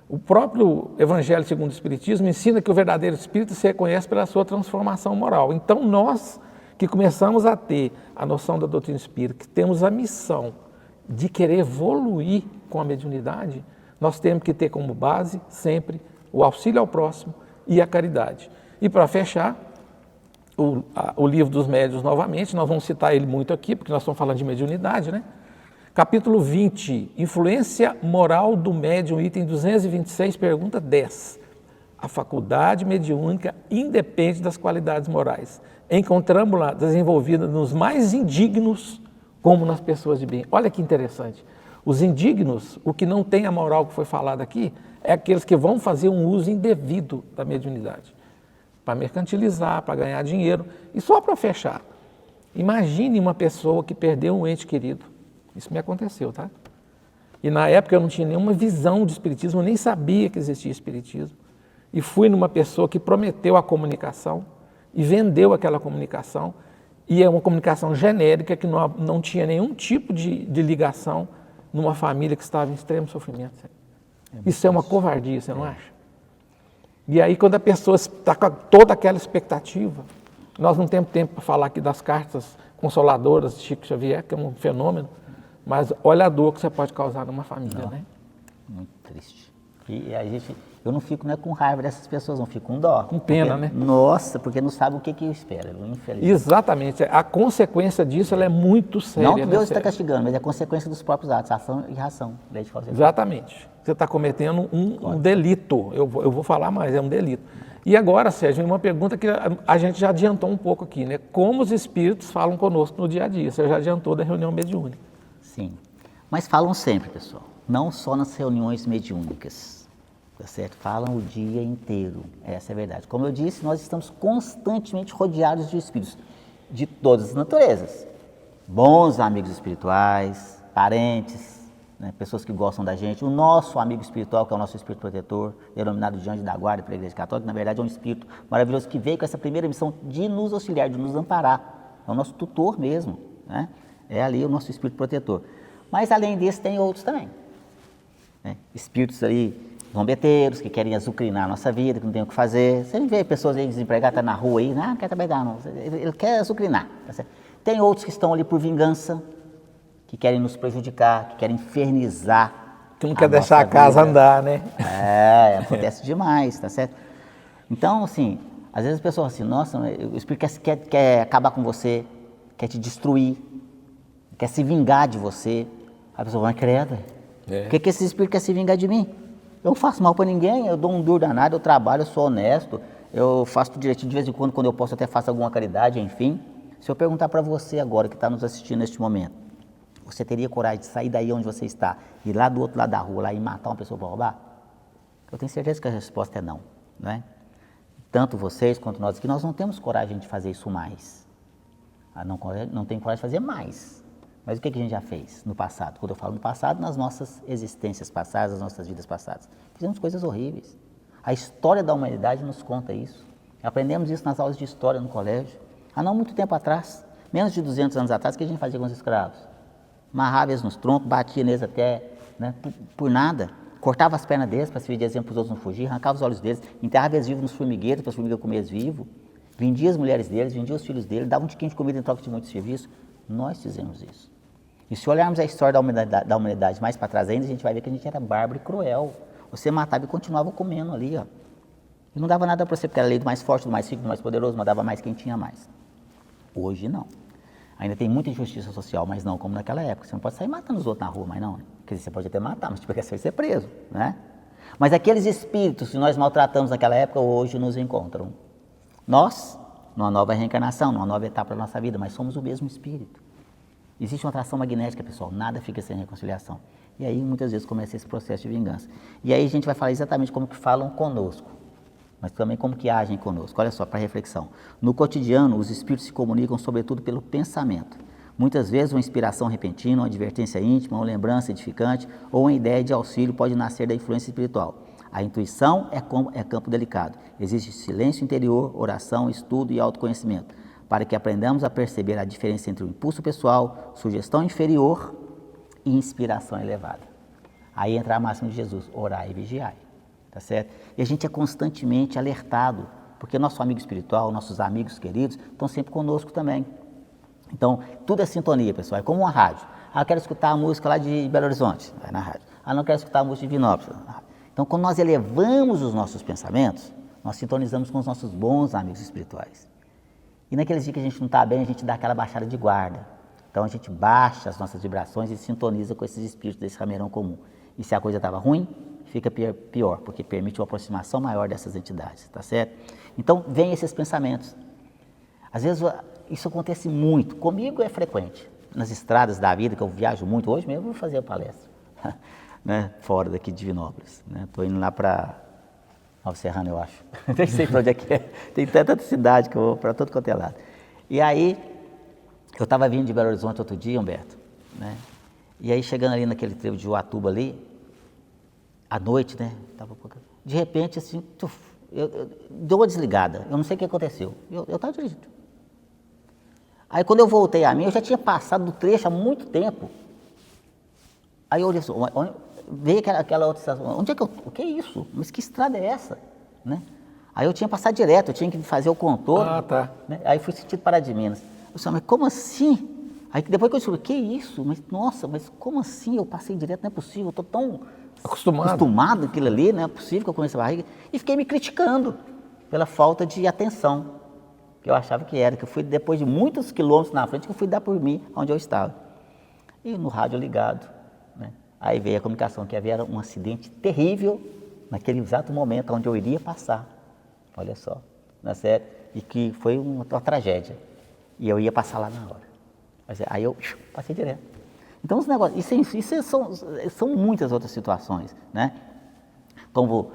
O próprio Evangelho segundo o Espiritismo ensina que o verdadeiro espírito se reconhece pela sua transformação moral. Então, nós que começamos a ter a noção da doutrina espírita, que temos a missão de querer evoluir com a mediunidade, nós temos que ter como base sempre o auxílio ao próximo e a caridade. E para fechar, o livro dos médiuns novamente, nós vamos citar ele muito aqui, porque nós estamos falando de mediunidade, né? Capítulo 20, influência moral do médium, item 226, pergunta 10. A faculdade mediúnica independe das qualidades morais. Encontramos-la desenvolvida nos mais indignos, como nas pessoas de bem. Olha que interessante. Os indignos, o que não tem a moral que foi falado aqui, é aqueles que vão fazer um uso indevido da mediunidade. Para mercantilizar, para ganhar dinheiro. E só para fechar, imagine uma pessoa que perdeu um ente querido. Isso me aconteceu, tá? E na época eu não tinha nenhuma visão de espiritismo, eu nem sabia que existia espiritismo. E fui numa pessoa que prometeu a comunicação e vendeu aquela comunicação. E é uma comunicação genérica que não tinha nenhum tipo de ligação numa família que estava em extremo sofrimento. Isso é uma covardia, você não acha? E aí quando a pessoa está com toda aquela expectativa, nós não temos tempo para falar aqui das cartas consoladoras de Chico Xavier, que é um fenômeno, mas olha a dor que você pode causar numa família, né? Muito triste. E eu não fico com raiva dessas pessoas, não fico com dó. Com pena, né? Nossa, porque não sabe o que espera, infelizmente. Exatamente. A consequência disso ela é muito séria. Não que Deus está castigando, mas é a consequência dos próprios atos, ação e reação. Exatamente. Você está cometendo um delito. Eu vou falar mais, é um delito. E agora, Sérgio, uma pergunta que a gente já adiantou um pouco aqui, né? Como os espíritos falam conosco no dia a dia? Você já adiantou da reunião mediúnica. Sim, mas falam sempre, pessoal. Não só nas reuniões mediúnicas. Tá certo? Falam o dia inteiro, essa é a verdade. Como eu disse, nós estamos constantemente rodeados de espíritos, de todas as naturezas. Bons amigos espirituais, parentes, né? Pessoas que gostam da gente, o nosso amigo espiritual, que é o nosso espírito protetor, denominado de anjo da guarda pela Igreja Católica, na verdade é um espírito maravilhoso que veio com essa primeira missão de nos auxiliar, de nos amparar, é o nosso tutor mesmo, né? É ali o nosso espírito protetor. Mas além desse tem outros também, né? Espíritos aí, zombeteiros, que querem azucrinar a nossa vida, que não tem o que fazer. Você vê pessoas aí desempregadas, tá na rua aí, não quer trabalhar não, ele quer azucrinar, tá certo? Tem outros que estão ali por vingança, que querem nos prejudicar, que querem infernizar. Que não quer deixar a casa andar, né? Acontece demais, tá certo? Então, assim, às vezes as pessoas assim, nossa, o espírito quer acabar com você, quer te destruir, quer se vingar de você. A pessoa vai, credo, por que esse espírito quer se vingar de mim? Eu não faço mal para ninguém, eu dou um duro danado, eu trabalho, eu sou honesto, eu faço tudo direitinho, de vez em quando eu posso, até faço alguma caridade, enfim. Se eu perguntar para você agora, que está nos assistindo neste momento, você teria coragem de sair daí onde você está, ir lá do outro lado da rua, lá e matar uma pessoa para roubar? Eu tenho certeza que a resposta é não, né? Tanto vocês quanto nós aqui, nós não temos coragem de fazer isso mais. Não tem coragem de fazer mais. Mas o que a gente já fez no passado? Quando eu falo no passado, nas nossas existências passadas, nas nossas vidas passadas. Fizemos coisas horríveis. A história da humanidade nos conta isso. Aprendemos isso nas aulas de história no colégio. Há não muito tempo atrás, menos de 200 anos atrás, o que a gente fazia com os escravos? Amarrava eles nos troncos, batia neles até, né, por nada. Cortava as pernas deles para servir de exemplo para os outros não fugir, arrancava os olhos deles, enterrava eles vivos nos formigueiros para as formigas comer eles vivos. Vendia as mulheres deles, vendia os filhos deles, dava um tiquinho de comida em troca de muito serviço. Nós fizemos isso. E se olharmos a história da humanidade mais para trás ainda, a gente vai ver que a gente era bárbaro e cruel. Você matava e continuava comendo ali, ó. E não dava nada para você, porque era a lei do mais forte, do mais rico, do mais poderoso, mandava mais quem tinha mais. Hoje não. Ainda tem muita injustiça social, mas não como naquela época. Você não pode sair matando os outros na rua, mas não. Quer dizer, você pode até matar, mas você vai ser preso, né? Mas aqueles espíritos que nós maltratamos naquela época, hoje nos encontram. Nós, numa nova reencarnação, numa nova etapa da nossa vida, mas somos o mesmo espírito. Existe uma atração magnética, pessoal, nada fica sem reconciliação. E aí, muitas vezes, começa esse processo de vingança. E aí a gente vai falar exatamente como que falam conosco, mas também como que agem conosco. Olha só, para reflexão. No cotidiano, os espíritos se comunicam sobretudo pelo pensamento. Muitas vezes, uma inspiração repentina, uma advertência íntima, uma lembrança edificante ou uma ideia de auxílio pode nascer da influência espiritual. A intuição é campo delicado. Existe silêncio interior, oração, estudo e autoconhecimento, para que aprendamos a perceber a diferença entre o impulso pessoal, sugestão inferior e inspiração elevada. Aí entra a máxima de Jesus, orai e vigiai, tá certo? E a gente é constantemente alertado, porque nosso amigo espiritual, nossos amigos queridos, estão sempre conosco também. Então, tudo é sintonia, pessoal, é como uma rádio. Ah, eu quero escutar a música lá de Belo Horizonte, vai na rádio. Ah, não quero escutar a música de Vinópolis. Então, quando nós elevamos os nossos pensamentos, nós sintonizamos com os nossos bons amigos espirituais. E naqueles dias que a gente não está bem, a gente dá aquela baixada de guarda. Então a gente baixa as nossas vibrações e sintoniza com esses espíritos desse rameirão comum. E se a coisa estava ruim, fica pior, porque permite uma aproximação maior dessas entidades, tá certo? Então vem esses pensamentos. Às vezes isso acontece muito, comigo é frequente. Nas estradas da vida, que eu viajo muito, hoje mesmo eu vou fazer a palestra, né? Fora daqui de Divinópolis. Estou indo lá para Nova Serrana, eu acho. Nem sei para onde é que é. Tem tanta cidade que eu vou para todo quanto é lado. E aí, eu estava vindo de Belo Horizonte outro dia, Humberto, né? E aí, chegando ali naquele trevo de Uatuba ali, à noite, né? De repente, assim, eu dou uma desligada. Eu não sei o que aconteceu. Eu estava dirigindo. Aí, quando eu voltei a mim, eu já tinha passado do trecho há muito tempo. Aí eu olhei assim, veio aquela outra estação, onde é que o que é isso? Mas que estrada é essa? Né? Aí eu tinha passado direto, eu tinha que fazer o contorno. Ah, tá. Né? Aí fui sentido Pará de Minas. Eu disse, mas como assim? Aí depois que eu descobri, que isso? Mas nossa, mas como assim? Eu passei direto, não é possível, eu estou tão acostumado àquilo ali, não é possível que eu conheça a barriga. E fiquei me criticando pela falta de atenção, que eu achava que era, que eu fui depois de muitos quilômetros na frente, que eu fui dar por mim, onde eu estava. E no rádio ligado, né? Aí veio a comunicação que havia um acidente terrível naquele exato momento onde eu iria passar. Olha só, na série, e que foi uma tragédia. E eu ia passar lá na hora. Aí eu passei direto. Então, os negócios, isso são muitas outras situações, né? Então,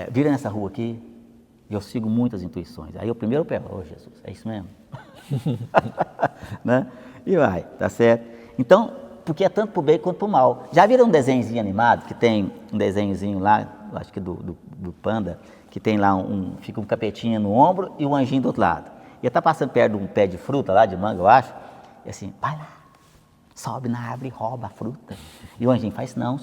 vira nessa rua aqui, e eu sigo muitas intuições. Aí eu primeiro pergunto, Jesus, é isso mesmo? Né? E vai, tá certo? Então, porque é tanto para o bem quanto para o mal. Já viram um desenhozinho animado, que tem um desenhozinho lá, acho que do Panda, que tem lá fica um capetinha no ombro e um anjinho do outro lado. E ele está passando perto de um pé de fruta lá, de manga, eu acho, e assim, vai lá, sobe na árvore e rouba a fruta. E o anjinho faz não,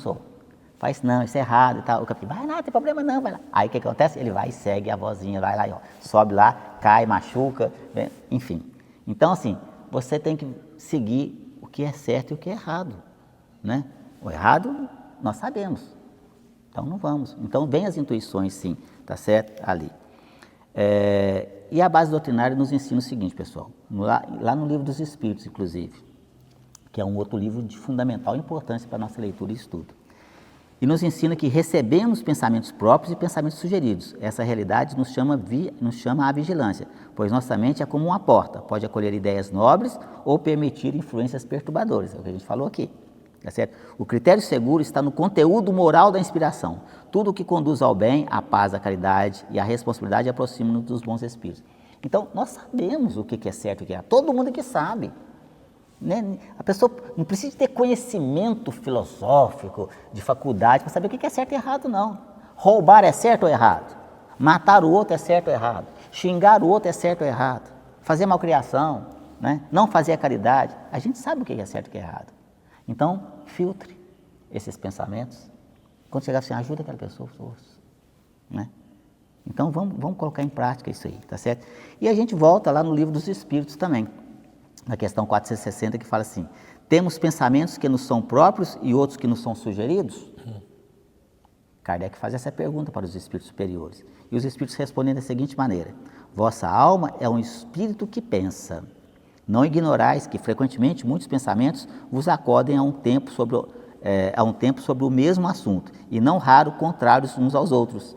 faz não, isso é errado e tal. O capitão, vai lá, não tem problema não, vai lá. Aí o que acontece? Ele vai e segue a vozinha, vai lá, ó, sobe lá, cai, machuca, enfim. Então, assim, você tem que seguir o que é certo e o que é errado, né? O errado, nós sabemos, então não vamos. Então, vem as intuições, sim, tá certo? Ali. E a base doutrinária nos ensina o seguinte, pessoal, lá no Livro dos Espíritos, inclusive, que é um outro livro de fundamental importância para a nossa leitura e estudo. E nos ensina que recebemos pensamentos próprios e pensamentos sugeridos. Essa realidade nos chama à vigilância, pois nossa mente é como uma porta, pode acolher ideias nobres ou permitir influências perturbadoras, é o que a gente falou aqui. Tá certo? O critério seguro está no conteúdo moral da inspiração. Tudo o que conduz ao bem, à paz, à caridade e à responsabilidade aproxima-nos dos bons espíritos. Então, nós sabemos o que é certo e o que é errado. Todo mundo que sabe. Né? A pessoa não precisa ter conhecimento filosófico, de faculdade, para saber o que é certo e errado, não. Roubar é certo ou errado? Matar o outro é certo ou errado? Xingar o outro é certo ou errado? Fazer malcriação, né? Não fazer a caridade. A gente sabe o que é certo e o que é errado. Então, filtre esses pensamentos. Quando chegar assim, ajuda aquela pessoa, né? Então, vamos colocar em prática isso aí, tá certo? E a gente volta lá no Livro dos Espíritos também, na questão 460, que fala assim, temos pensamentos que nos são próprios e outros que nos são sugeridos? Kardec faz essa pergunta para os espíritos superiores. E os espíritos respondem da seguinte maneira, vossa alma é um espírito que pensa. Não ignorais que, frequentemente, muitos pensamentos vos acodem a um tempo sobre o mesmo assunto, e não raro contrários uns aos outros.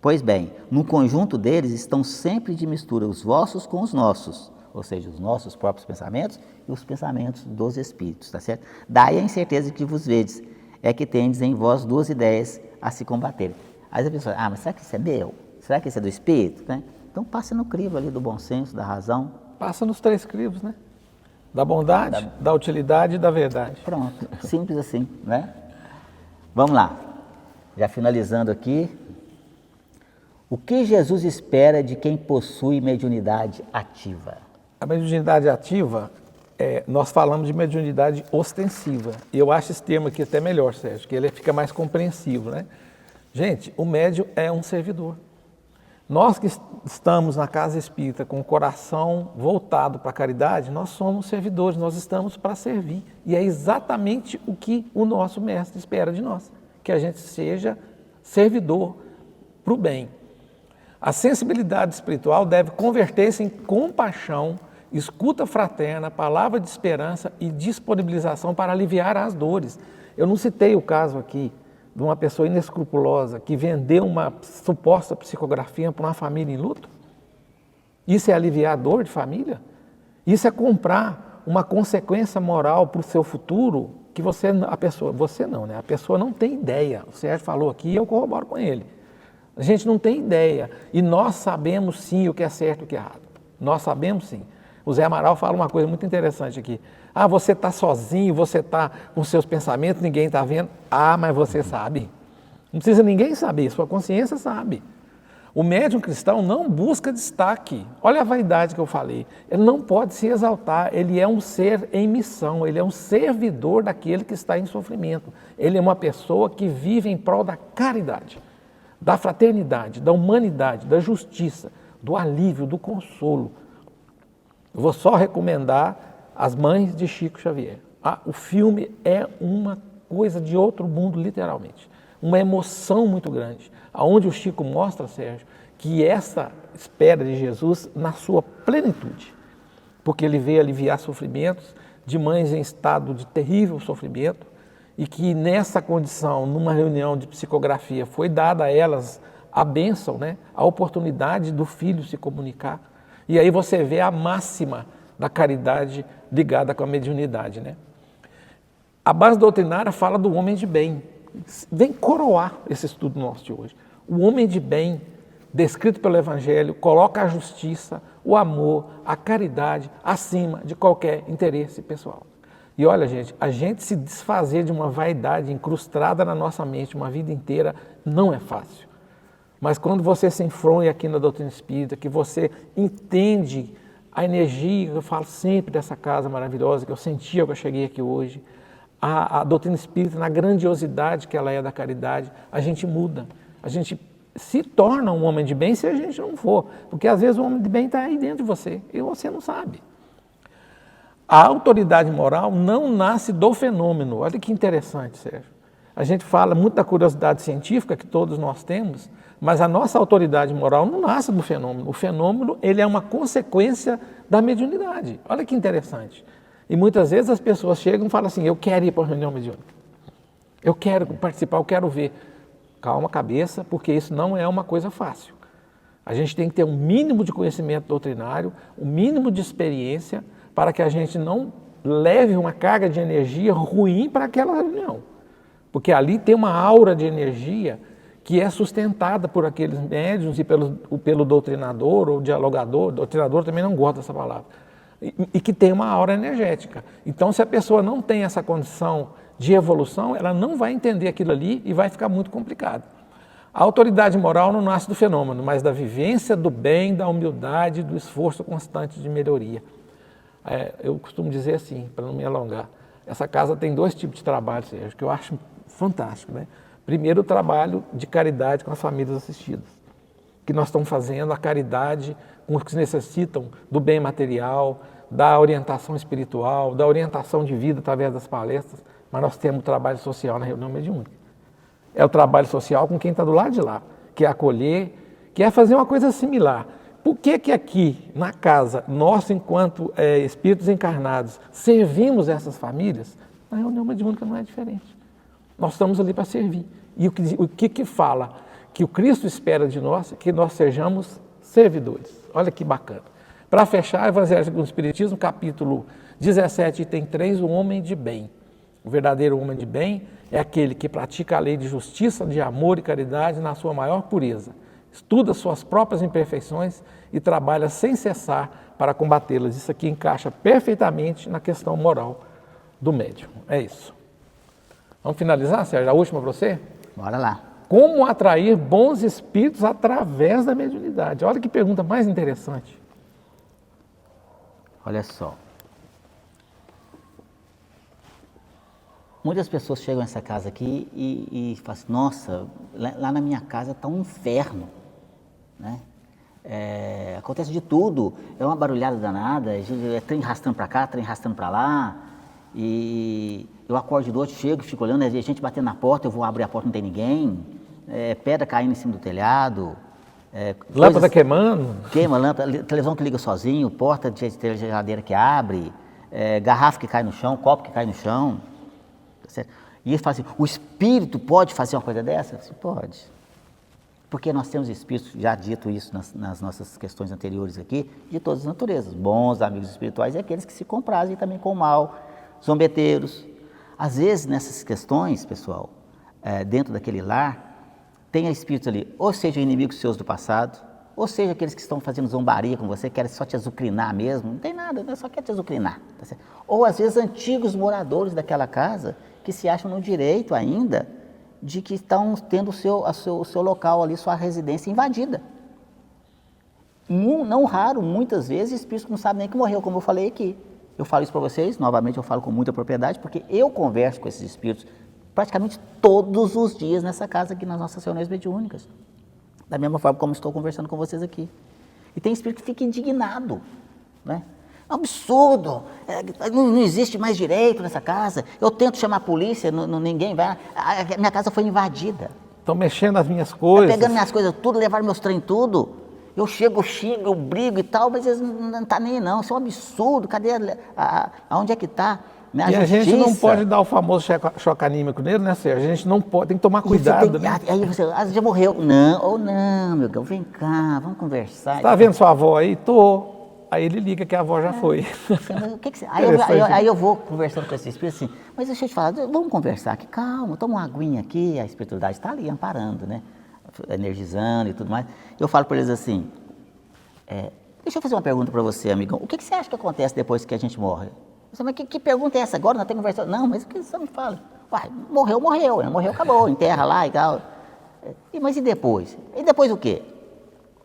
Pois bem, no conjunto deles estão sempre de mistura os vossos com os nossos, ou seja, os nossos próprios pensamentos e os pensamentos dos espíritos, tá certo? Daí a incerteza que vos vedes, é que tendes em vós duas ideias a se combaterem. Aí a pessoa, mas será que isso é meu? Será que isso é do espírito? Né? Então passe no crivo ali do bom senso, da razão. Passa nos 3 crivos, né? Da bondade, da utilidade e da verdade. Pronto, simples assim, né? Vamos lá, já finalizando aqui. O que Jesus espera de quem possui mediunidade ativa? A mediunidade ativa, nós falamos de mediunidade ostensiva. E eu acho esse termo aqui até melhor, Sérgio, que ele fica mais compreensivo, né? Gente, o médium é um servidor. Nós que estamos na casa espírita com o coração voltado para a caridade, nós somos servidores, nós estamos para servir. E é exatamente o que o nosso mestre espera de nós, que a gente seja servidor para o bem. A sensibilidade espiritual deve converter-se em compaixão, escuta fraterna, palavra de esperança e disponibilização para aliviar as dores. Eu não citei o caso aqui de uma pessoa inescrupulosa que vendeu uma suposta psicografia para uma família em luto? Isso é aliviar a dor de família? Isso é comprar uma consequência moral para o seu futuro que você a pessoa não tem ideia. O Sérgio falou aqui e eu corroboro com ele. A gente não tem ideia e nós sabemos sim o que é certo e o que é errado. Nós sabemos sim. O Zé Amaral fala uma coisa muito interessante aqui. Você está sozinho, você está com seus pensamentos, ninguém está vendo. Mas você sabe. Não precisa ninguém saber, sua consciência sabe. O médium cristão não busca destaque. Olha a vaidade que eu falei. Ele não pode se exaltar, ele é um ser em missão, ele é um servidor daquele que está em sofrimento. Ele é uma pessoa que vive em prol da caridade, da fraternidade, da humanidade, da justiça, do alívio, do consolo. Eu vou só recomendar As Mães de Chico Xavier. O filme é uma coisa de outro mundo, literalmente. Uma emoção muito grande, aonde o Chico mostra, Sérgio, que essa espera de Jesus na sua plenitude, porque ele veio aliviar sofrimentos de mães em estado de terrível sofrimento e que nessa condição, numa reunião de psicografia, foi dada a elas a bênção, né? A oportunidade do filho se comunicar. E aí você vê a máxima da caridade ligada com a mediunidade, né? A base doutrinária fala do homem de bem. Vem coroar esse estudo nosso de hoje. O homem de bem, descrito pelo Evangelho, coloca a justiça, o amor, a caridade acima de qualquer interesse pessoal. E olha, gente, a gente se desfazer de uma vaidade incrustada na nossa mente uma vida inteira não é fácil. Mas quando você se enfronha aqui na doutrina espírita, que você entende a energia, eu falo sempre dessa casa maravilhosa que eu senti quando eu cheguei aqui hoje, a doutrina espírita, na grandiosidade que ela é da caridade, a gente muda, a gente se torna um homem de bem se a gente não for, porque às vezes o homem de bem está aí dentro de você e você não sabe. A autoridade moral não nasce do fenômeno, olha que interessante, Sérgio. A gente fala muito da curiosidade científica que todos nós temos, mas a nossa autoridade moral não nasce do fenômeno. O fenômeno ele é uma consequência da mediunidade. Olha que interessante. E muitas vezes as pessoas chegam e falam assim, eu quero ir para uma reunião mediúnica. Eu quero participar, eu quero ver. Calma a cabeça, porque isso não é uma coisa fácil. A gente tem que ter um mínimo de conhecimento doutrinário, um mínimo de experiência, para que a gente não leve uma carga de energia ruim para aquela reunião. Porque ali tem uma aura de energia que é sustentada por aqueles médiuns e pelo doutrinador ou dialogador. Doutrinador também não gosta dessa palavra. E que tem uma aura energética. Então, se a pessoa não tem essa condição de evolução, ela não vai entender aquilo ali e vai ficar muito complicado. A autoridade moral não nasce do fenômeno, mas da vivência do bem, da humildade, do esforço constante de melhoria. Eu costumo dizer assim, para não me alongar, essa casa tem 2 tipos de trabalho, Sérgio, que eu acho fantástico, né? Primeiro, o trabalho de caridade com as famílias assistidas, que nós estamos fazendo a caridade com os que necessitam do bem material, da orientação espiritual, da orientação de vida através das palestras, mas nós temos o trabalho social na reunião mediúnica. É o trabalho social com quem está do lado de lá, que é acolher, que é fazer uma coisa similar. Por que que aqui, na casa, nós, enquanto espíritos encarnados, servimos essas famílias? Na reunião mediúnica não é diferente. Nós estamos ali para servir. E o que fala? Que o Cristo espera de nós que nós sejamos servidores. Olha que bacana. Para fechar, Evangelho segundo o Espiritismo, capítulo 17, item 3, o homem de bem. O verdadeiro homem de bem é aquele que pratica a lei de justiça, de amor e caridade na sua maior pureza, estuda suas próprias imperfeições e trabalha sem cessar para combatê-las. Isso aqui encaixa perfeitamente na questão moral do médium. É isso. Vamos finalizar, Sérgio? A última para você? Bora lá. Como atrair bons espíritos através da mediunidade? Olha que pergunta mais interessante. Olha só. Muitas pessoas chegam nessa casa aqui e falam assim, nossa, lá na minha casa está um inferno, né? Acontece de tudo, é uma barulhada danada, é trem arrastando para cá, trem arrastando para lá, e eu acordo de noite, chego, fico olhando, a gente batendo na porta, eu vou abrir a porta, não tem ninguém, pedra caindo em cima do telhado, Lâmpada queimando. Queima lâmpada, televisão que liga sozinho, porta de geladeira que abre, garrafa que cai no chão, copo que cai no chão. Tá certo? E ele fala assim, o espírito pode fazer uma coisa dessa? Sim, pode. Porque nós temos espíritos, já dito isso nas nossas questões anteriores aqui, de todas as naturezas. Bons amigos espirituais e aqueles que se comprazem também com o mal, zombeteiros. Às vezes, nessas questões, pessoal, dentro daquele lar, tem espíritos ali, ou seja, inimigos seus do passado, ou seja, aqueles que estão fazendo zombaria com você, querem só te azucrinar mesmo, não tem nada, só quer te azucrinar. Tá certo? Ou às vezes antigos moradores daquela casa, que se acham no direito ainda de que estão tendo o seu local ali, sua residência invadida. Não raro, muitas vezes, espíritos que não sabem nem que morreu, como eu falei aqui. Eu falo isso para vocês, novamente eu falo com muita propriedade, porque eu converso com esses espíritos praticamente todos os dias nessa casa aqui nas nossas reuniões mediúnicas. Da mesma forma como estou conversando com vocês aqui. E tem espírito que fica indignado, né? É um absurdo, não existe mais direito nessa casa, eu tento chamar a polícia, ninguém vai, minha casa foi invadida. Estão mexendo nas minhas coisas. Pegando minhas coisas tudo, levaram meus trem tudo, eu chego, eu brigo e tal, mas eles não estão nem aí não, isso é um absurdo, cadê, aonde é que está? E a gente não pode dar o famoso choque anímico nele, né, Sérgio? A gente não pode, tem que tomar cuidado, né? Aí você, já morreu. Não, meu Deus, vem cá, vamos conversar. Está vendo sua avó aí? Tô. Aí ele liga que a avó já foi. O que você... aí eu vou conversando com esse espírito assim, mas deixa eu te falar, vamos conversar aqui, calma, toma uma aguinha aqui, a espiritualidade está ali amparando, né? Energizando e tudo mais. Eu falo para eles assim, deixa eu fazer uma pergunta para você, amigão, o que você acha que acontece depois que a gente morre? Mas que pergunta é essa agora? Nós estamos conversando. Não, mas o que você me fala? Uai, morreu, morreu, morreu, acabou, enterra lá e tal. Mas e depois? E depois o quê?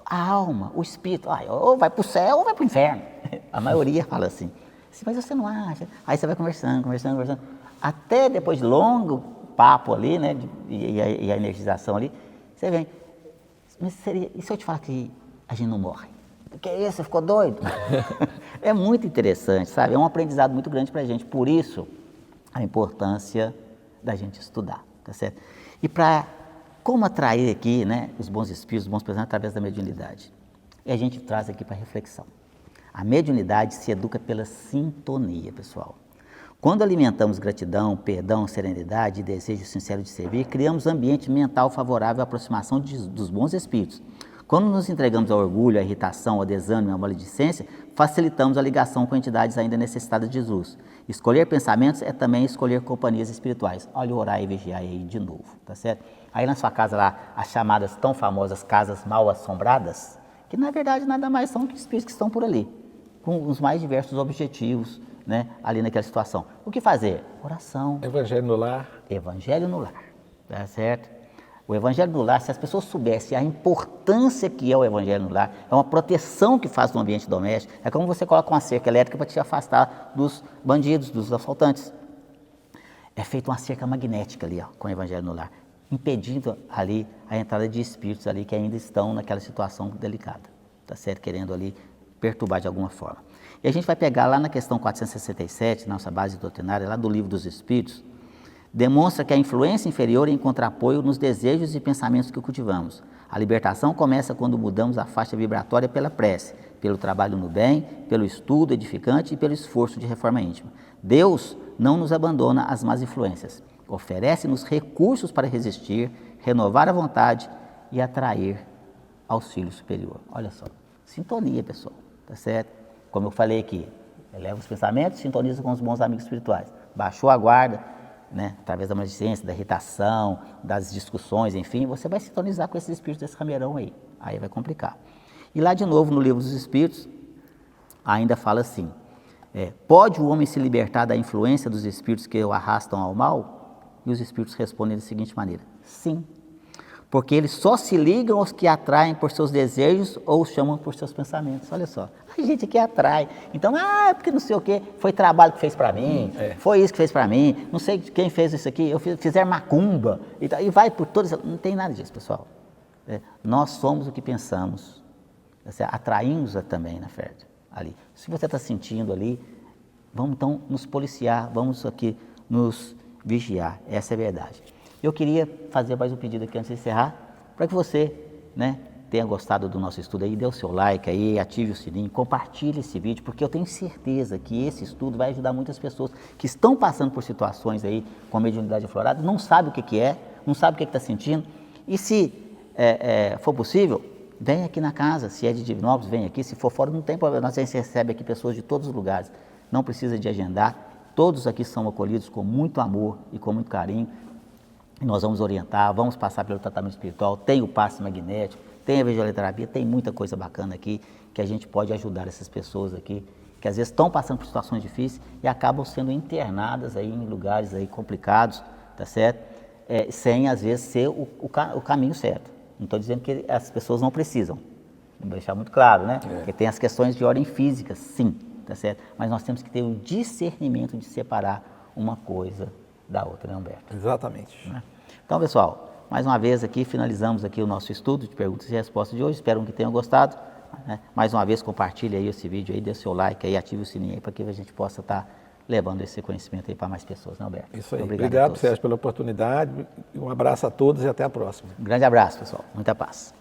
A alma, o espírito, ou vai para o céu ou vai para o inferno. A maioria fala assim. Mas você não acha? Aí você vai conversando. Até depois de longo papo ali, né? E a energização ali, você vem. Mas e se eu te falar que a gente não morre? O que é isso? Você ficou doido? É muito interessante, sabe? É um aprendizado muito grande para a gente. Por isso, a importância da gente estudar, tá certo? E como atrair aqui, né, os bons espíritos, os bons pensamentos através da mediunidade? E a gente traz aqui para reflexão. A mediunidade se educa pela sintonia, pessoal. Quando alimentamos gratidão, perdão, serenidade e desejo sincero de servir, criamos um ambiente mental favorável à aproximação dos bons espíritos. Quando nos entregamos ao orgulho, à irritação, ao desânimo e à maledicência, facilitamos a ligação com entidades ainda necessitadas de Jesus. Escolher pensamentos é também escolher companhias espirituais. Olha o orar e vigiar aí de novo, tá certo? Aí na sua casa lá, as chamadas tão famosas casas mal assombradas, que na verdade nada mais são que espíritos que estão por ali, com os mais diversos objetivos, né, ali naquela situação. O que fazer? Oração. Evangelho no lar. Evangelho no lar, tá certo? O Evangelho no lar, se as pessoas soubessem a importância que é o Evangelho no lar, é uma proteção que faz no ambiente doméstico, é como você coloca uma cerca elétrica para te afastar dos bandidos, dos assaltantes. É feita uma cerca magnética ali, ó, com o Evangelho no lar, impedindo ali a entrada de espíritos ali que ainda estão naquela situação delicada, tá certo? Querendo ali perturbar de alguma forma. E a gente vai pegar lá na questão 467, nossa base doutrinária, lá do Livro dos Espíritos, demonstra que a influência inferior encontra apoio nos desejos e pensamentos que cultivamos. A libertação começa quando mudamos a faixa vibratória pela prece, pelo trabalho no bem, pelo estudo edificante e pelo esforço de reforma íntima. Deus não nos abandona às más influências, oferece-nos recursos para resistir, renovar a vontade e atrair auxílio superior. Olha só, sintonia, pessoal, tá certo? Como eu falei aqui, eleva os pensamentos, sintoniza com os bons amigos espirituais. Baixou a guarda, né, através da maledicência, da irritação, das discussões, enfim, você vai sintonizar com esses espíritos desse rameirão aí vai complicar. E lá de novo no Livro dos Espíritos, ainda fala assim, pode o homem se libertar da influência dos espíritos que o arrastam ao mal? E os espíritos respondem da seguinte maneira, sim, porque eles só se ligam aos que atraem por seus desejos ou os chamam por seus pensamentos. Olha só, a gente aqui atrai. Então, porque não sei o quê, foi trabalho que fez para mim, foi isso que fez para mim, não sei quem fez isso aqui, fizer macumba, e vai por todas. Não tem nada disso, pessoal. Nós somos o que pensamos, atraímos também, na verdade, ali. Se você está sentindo ali, vamos então nos policiar, vamos aqui nos vigiar, essa é a verdade. Eu queria fazer mais um pedido aqui antes de encerrar, para que você, né, tenha gostado do nosso estudo aí, dê o seu like aí, ative o sininho, compartilhe esse vídeo, porque eu tenho certeza que esse estudo vai ajudar muitas pessoas que estão passando por situações aí com a mediunidade aflorada, não sabe o que é, não sabe o que está sentindo, e se for possível, vem aqui na casa, se é de Divinópolis, vem aqui, se for fora não tem problema, nós recebemos aqui pessoas de todos os lugares, não precisa de agendar, todos aqui são acolhidos com muito amor e com muito carinho, e nós vamos orientar, vamos passar pelo tratamento espiritual, tem o passe magnético, tem a vegeloterapia, tem muita coisa bacana aqui que a gente pode ajudar essas pessoas aqui, que às vezes estão passando por situações difíceis e acabam sendo internadas aí em lugares aí complicados, tá certo? Sem às vezes ser o caminho certo. Não estou dizendo que as pessoas não precisam, vou deixar muito claro, né? Porque tem as questões de ordem física, sim, tá certo? Mas nós temos que ter o discernimento de separar uma coisa da outra, né, Humberto? Exatamente. Né? Então, pessoal, mais uma vez aqui, finalizamos aqui o nosso estudo de perguntas e respostas de hoje, espero que tenham gostado, né? Mais uma vez, compartilhe aí esse vídeo aí, dê seu like aí, ative o sininho aí, para que a gente possa estar levando esse conhecimento aí para mais pessoas, né, Humberto? Isso aí. Obrigado, Sérgio, pela oportunidade, um abraço a todos e até a próxima. Um grande abraço, pessoal, muita paz.